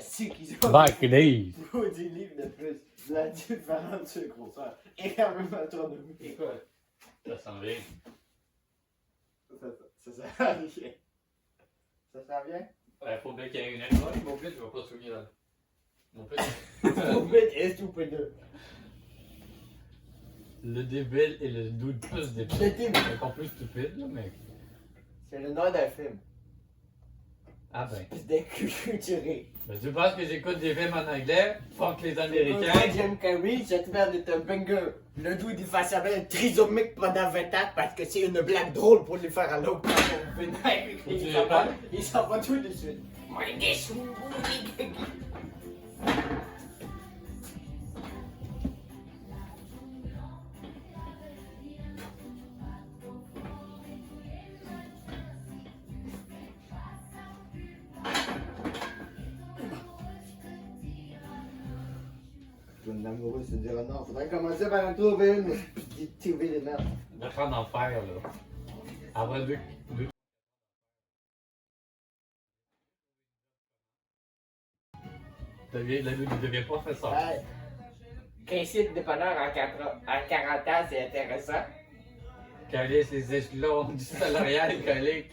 c'est qu'ils ont Back Dave. des livres de plus. La différence de grosseur. Énormément Écoute, ça s'en vient. Ça sert rien. Ça sert bien? Ouais, faut bien qu'il y ait une étoile. Mon but, je vais pas souvenir là. Mon but. Stupide et stupide. Le débile et le doute plus débile. Le débile. Encore plus stupide, là, mais. C'est le nom d'un film. Ah ben. Espèce d'inculturé. Ben, tu penses que j'écoute des films en anglais? Fuck les Américains. Moi, Jim Carrey, cette merde est un banger. Le dude, il fait semblant trisomique pendant 20 ans parce que c'est une blague drôle pour les faire à l'autre. Il s'en va tout de suite. Une amoureuse se dira non, faudrait commencer par en trouver une, puis trouver des merdes. Je vais prendre en faire, là. Après deux. La vie ne devient pas professeur. Ouais. Principe dépanneur en 40 ans, c'est intéressant. Caler les échelons du salarial colique.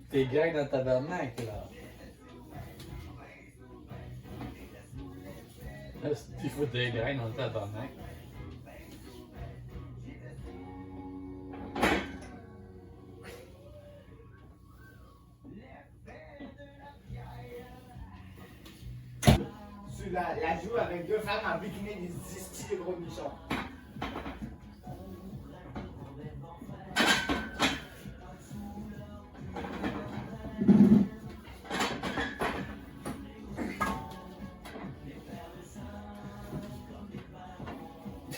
T'es gars dans ta tabernacle, là. Il faut des grains dans le tabernacle. Tu la joues avec deux femmes en bikini des 10 de gros nichons.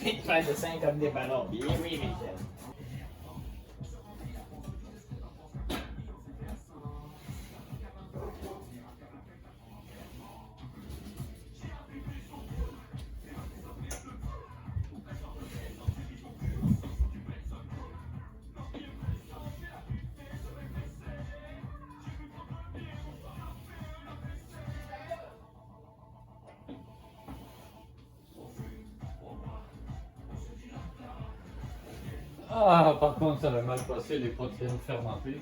Ils te font de seins comme des ballons. Bien oui, Michel. Ah, par contre, ça va mal passer les protéines fermentées.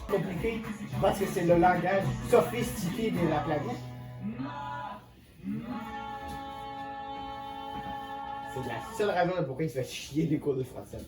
Compliqué parce que c'est le langage sophistiqué de la planète. C'est la seule raison pourquoi il se fait chier des cours de français.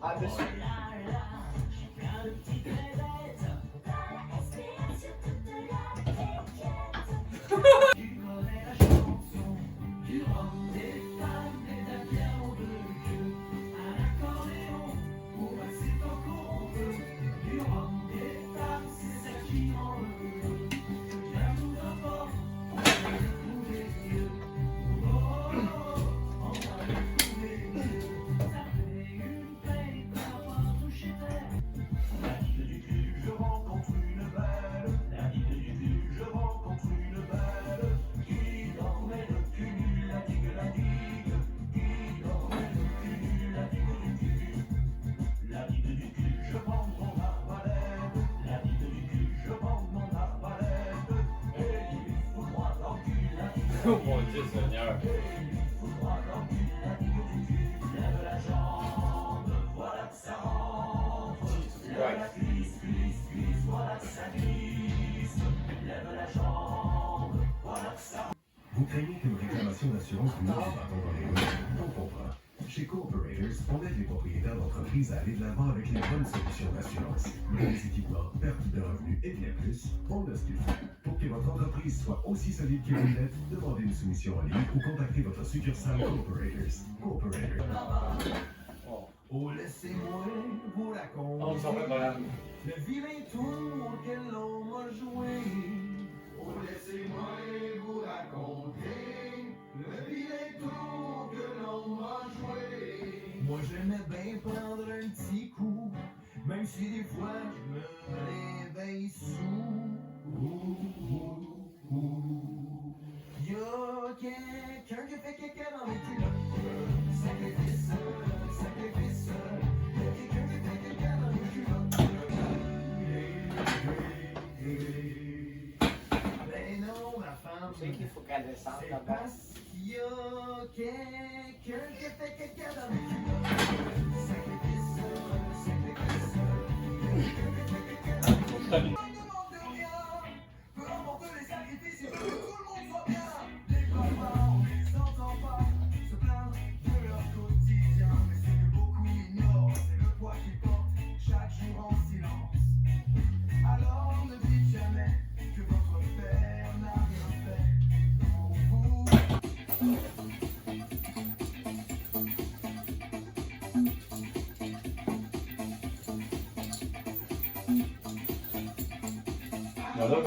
Ah, dessus. Oh mon Dieu Seigneur. Vous craignez qu'une réclamation d'assurance vous mette du bâton dans les roues? On comprend. Chez Cooperators, on aide les propriétaires d'entreprises à aller de l'avant avec les bonnes solutions d'assurance. Des équipements, perte de revenus et bien plus, on a ce qu'il faut. Pour que votre entreprise soit aussi solide que vous l'êtes, demandez une soumission en ligne ou contactez votre succursale Cooperators. Cooperators. Oh, laissez-moi vous raconter. On s'en fait pas. Le vilain tour que l'on m'a joué. Oh, laissez-moi vous raconter. Le vilain tour que l'on m'a joué. Moi, j'aimais bien prendre un petit coup. Même si des fois je me réveille sous. Y'a quelqu'un qui fait caca dans mes culottes. Sacrifice, sacrifice. Y'a quelqu'un qui fait caca dans mes culottes. Ben non, ma femme. Tu sais qu'il faut qu'elle descende C'est là-bas. parce qu'il y a quelqu'un qui fait caca dans mes culottes. Sacrifice, sacrifice. Y'a quelqu'un qui fait caca dans mes culottes. Très bien. Peu importe les sacrifices, il veut que tout le monde soit bien. Les copains, on les entend pas se plaindre de leur quotidien. Mais ce que beaucoup ignorent, c'est le poids qu'ils portent chaque jour en silence. Alors ne dites jamais que votre père n'a rien fait pour vous. Voilà.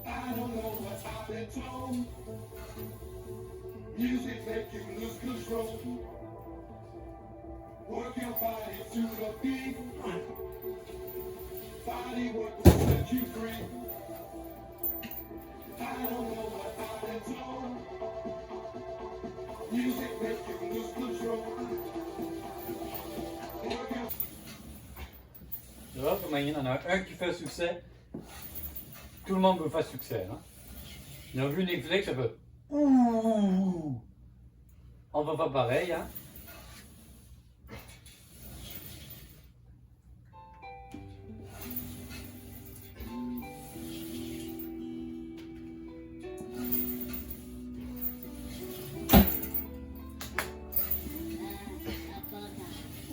I don't know what's happened to him. Music make you lose control. Work your body to the beat. Body work will set you free. I don't know what happened to him. Music make you lose control. Work your Tu vois comment il y en a un qui fait succès. Tout le monde veut faire succès. Hein? Ils ont vu Netflix, ça fait ouh. On va faire pareil. Hein?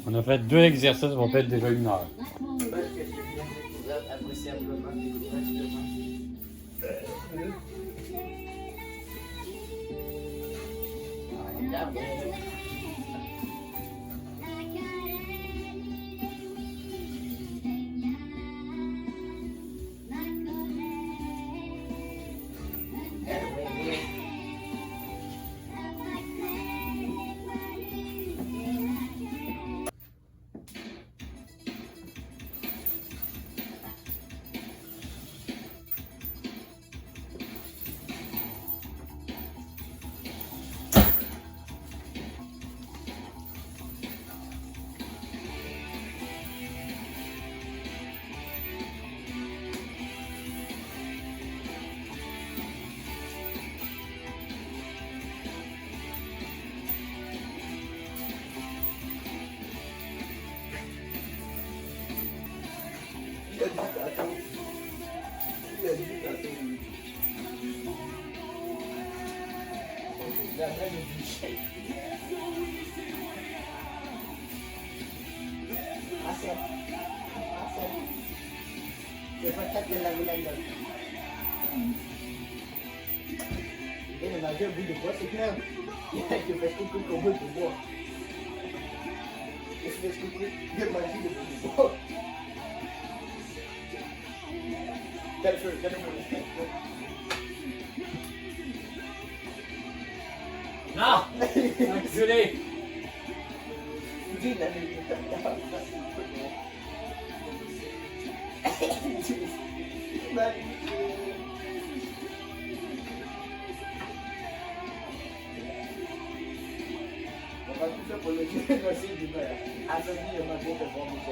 On a fait 2 exercices, on va peut-être déjà 1 heure. J'espère que j'ai bien découvert appréciablement découvert justement. Regarde. Il a dit tantôt. Il a dit tantôt. Il a même du shake. Assez. Assez. C'est pas ça que la boule là. Il a mangé un bout de bois, c'est clair. Il a fait coucou au bout de bois. Il fait coucou. Il a mangé le bout de bois. Get it through, get it through. Non! Enculé! Dis la vérité. On va tout faire pour le négocier du père. Anthony est ma grosse performance.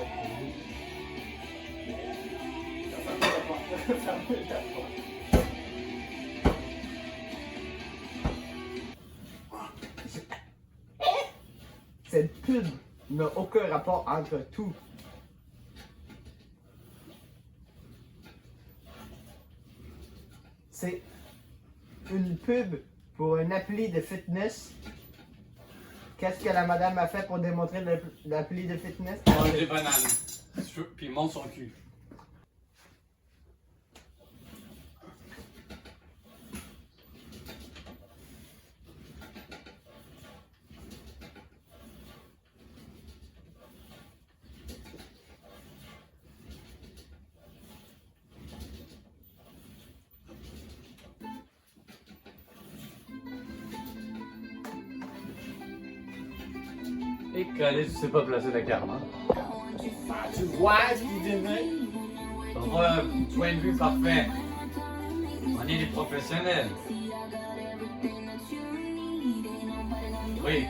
cette pub n'a aucun rapport entre tout. C'est une pub pour un appli de fitness. Qu'est-ce que la madame a fait pour démontrer l'appli de fitness? Mange des bananes. Puis monte son cul. Et calé, tu sais pas placer la carte, hein? Ah, tu vois ce qu'il disait? On voit un point de vue parfait. On est des professionnels. Oui.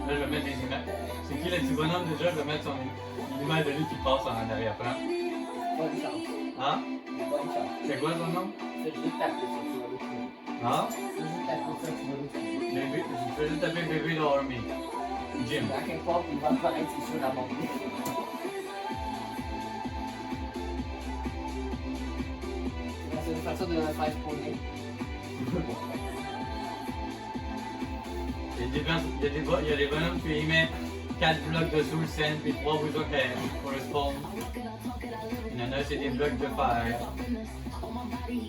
Là, je vais mettre des images. C'est qui le petit bonhomme déjà? Je vais mettre l'image de lui qui passe en arrière-plan. Bonne chance. Hein? Bonne chance. C'est quoi son nom? Fais juste taper ça, tu vas le trouver. Hein? Fais juste taper ça, tu vas le trouver. Bébé, je vais juste taper bébé dans Army. Jim. À quelque part, il va apparaître sur la montée. C'est une façon de le faire spawner. Il y a des bonhommes qui y mettent 4 blocs de soul sand puis 3 boutons pour le spawn. Il y en a, c'est des blocs de fer. Il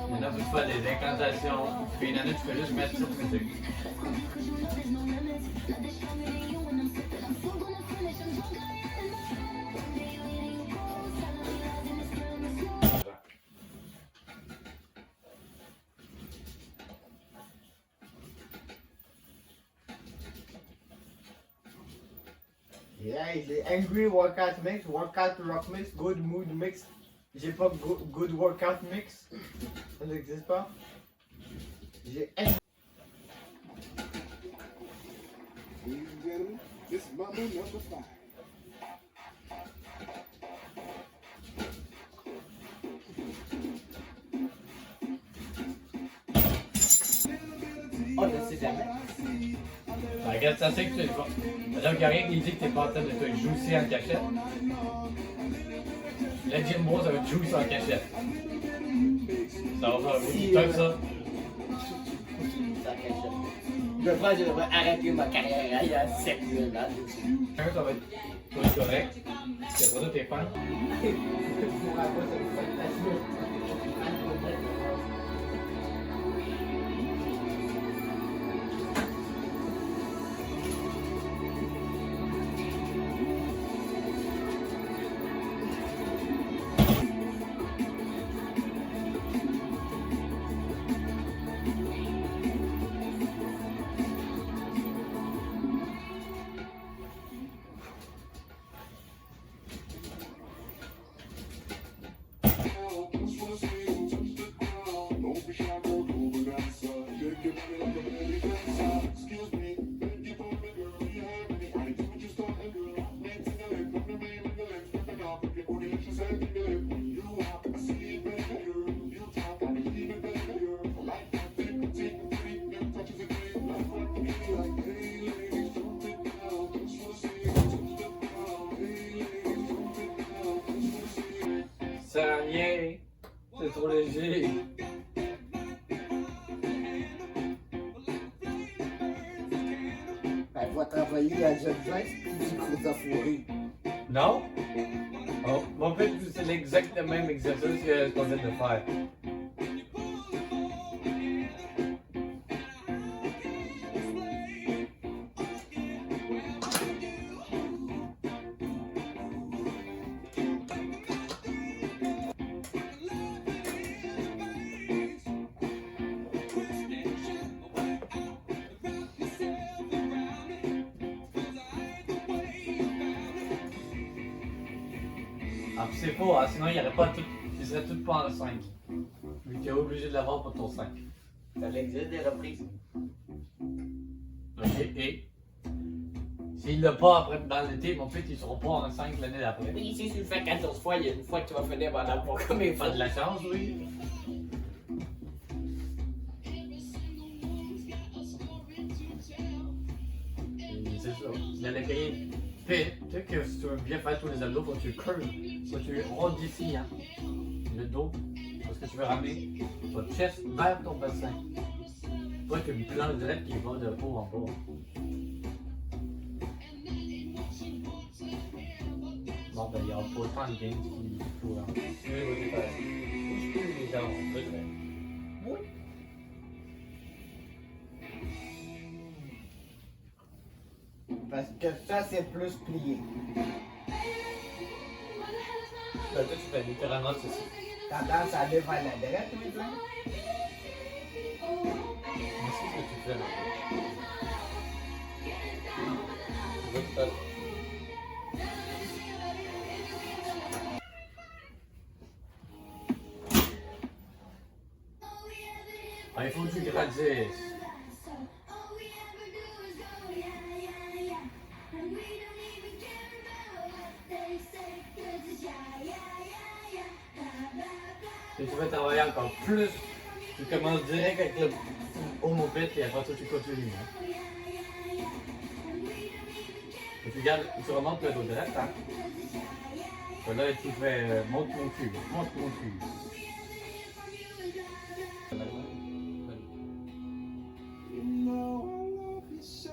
y en a, tu fais des incantations. Puis il y en a, tu fais juste mettre cette musique. Yeah, j'ai Angry Workout Mix, Workout Rock Mix, Good Mood Mix. J'ai pas Good Workout Mix. Ça n'existe pas. J'ai Ladies and gentlemen, this is Mambo number 5. Oh, je sais jamais. Regarde, ça c'est que tu es pas. Alors, il n'y a rien qui dit que tu n'es pas en train de te juicer en cachette. Le Jim Bro, ça va te juice en cachette. Ça va faire beaucoup de temps que ça. Je pense que je devrais arrêter ma carrière il y a 7 000 ans. Ça va être correct. C'est pas ça tes fans. Ça sert à rien. C'est trop léger. Elle va travailler à Jeune Vest puis du gros affouré. Non? Oh, en fait, c'est l'exact même exercice que qu'on vient de faire. Ah, puis c'est faux, hein, sinon il n'y aurait pas tout. Il serait tout pas en 5. Mais tu es obligé de l'avoir pour ton 5. Ça existe des reprises. Ok, et S'il l'a pas après dans l'été, mon fils, ils seront pas enceintes l'année d'après. Oui, si tu le fais 14 fois, il y a une fois que tu vas finir par l'avoir combien de Pas fois. de la chance, oui. Et c'est ça. Il allait payer. Tu sais que si tu veux bien faire tous les abdos, faut que tu curves. Faut que tu rondes ici, hein. Le dos. Parce que tu veux ramener ton chest vers ton bassin. Toi, tu as une planche directe qui va de haut en bas. Bon, ben, il n'y aura pas autant de gains qu'il faut. Hein. Oui, oui, faire. Je peux les gens, on peut le faire. Oui. Parce que ça, c'est plus plié. Ben, toi, tu fais littéralement ceci. Tendance à aller vers la droite, oui, toi. Mais c'est ce que tu fais, là. Tu veux que tu fasses. Ah, il faut que tu grandisses. Si tu veux travailler encore plus, tu commences direct avec le homopète et après ça tu continues. Hein. Et tu gardes, tu remontes le dos direct. Hein. Et là tu fais monte mon cul, monte mon cul. You know I love you so.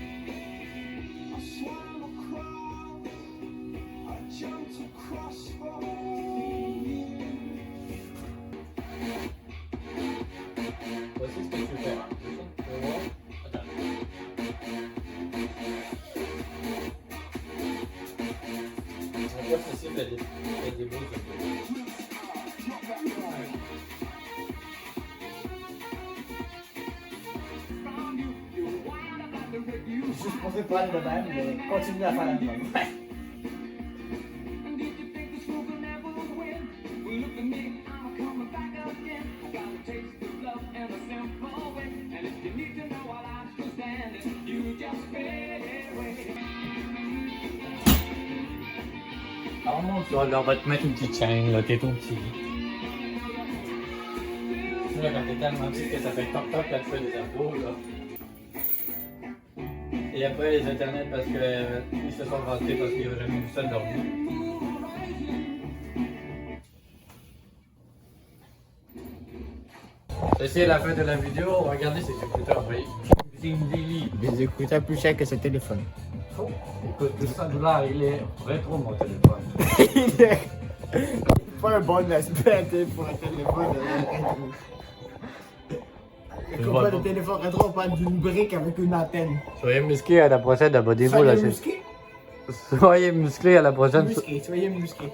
I swam across, I jumped across for you. Voici ce que tu fais. Tu veux voir? Attends. On voit ceci fait des beaux abdos. Je suis supposé pas de même, mais continue à faire la même. Ouais. Alors mon Dieu, là, on va te mettre une petite chaîne, là, t'es tout petit. Tu vois, quand t'es tellement petit que ça fait toc-toc quand tu fais des abdos, là. Et après, les internets, parce que ils se sont vantés parce qu'ils n'avaient jamais vu ça de leur vie. C'est la fin de la vidéo, regardez ces écouteurs, vous voyez. C'est une délit. Des écouteurs plus chers que ce téléphone. Oh, écoute, $200, il est rétro mon téléphone. Il est pas un bon aspect pour un téléphone rétro. Je Comme vois pas pas. de téléphone rétro, on parle d'une brique avec une antenne. Soyez musclés à la prochaine, abonnez-vous là. Soyez musqué. Soyez musclés à la prochaine. Musqué, soyez musqué.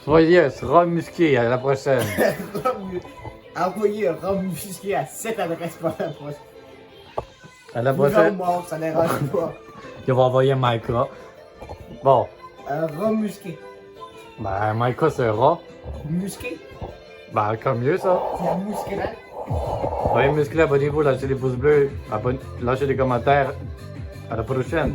Soyez musclés à la prochaine. Envoyez un rhum musqué à cette adresse pour la prochaine. À la Vivant ou prochaine, mort, ça dérange pas. je vais envoyer Micah. Bon, Un rhum musqué. ben Micah c'est rat. Musqué. Ben comme mieux ça. C'est un musqué. Soyez musclés, abonnez-vous, lâchez les pouces bleus, lâchez des commentaires. À la prochaine.